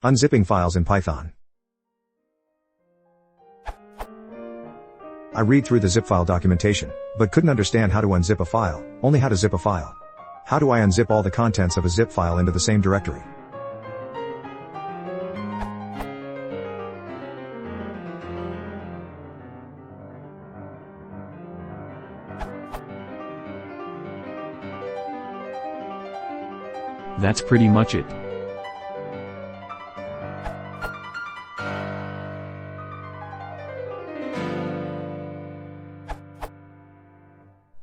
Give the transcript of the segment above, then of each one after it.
Unzipping files in Python. I read through the zip file documentation, but couldn't understand how to unzip a file, only how to zip a file. How do I unzip all the contents of a zip file into the same directory? That's pretty much it.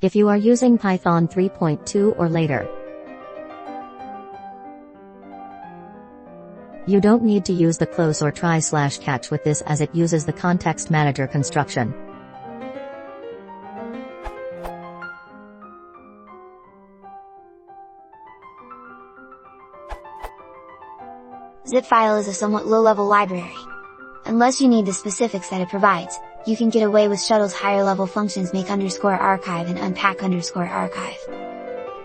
If you are using Python 3.2 or later, you don't need to use the close or try/catch with this, as it uses the context manager construction. Zipfile is a somewhat low-level library. Unless you need the specifics that it provides, you can get away with Shuttle's higher-level functions make_archive and unpack_archive.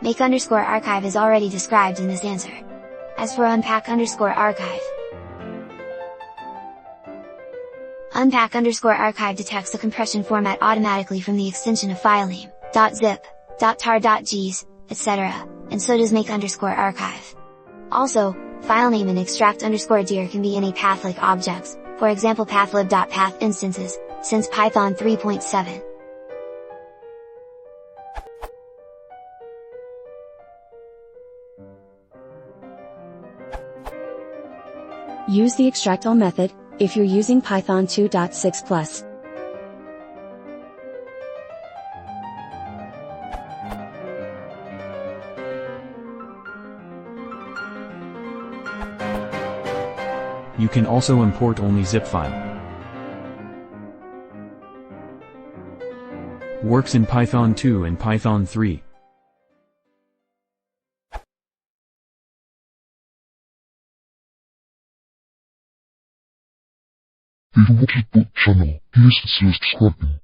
Make_archive is already described in this answer. As for unpack_archive, unpack_archive detects the compression format automatically from the extension of filename, .zip, .tar, .gs, etc., and so does make_archive. Also, filename and extract_dir can be any path-like objects, for example pathlib.path instances, since Python 3.7. Use the extract all method, if you're using Python 2.6+. You can also import only zip file. Works in Python 2 and Python 3. Beethoven channel, please consider subscribing.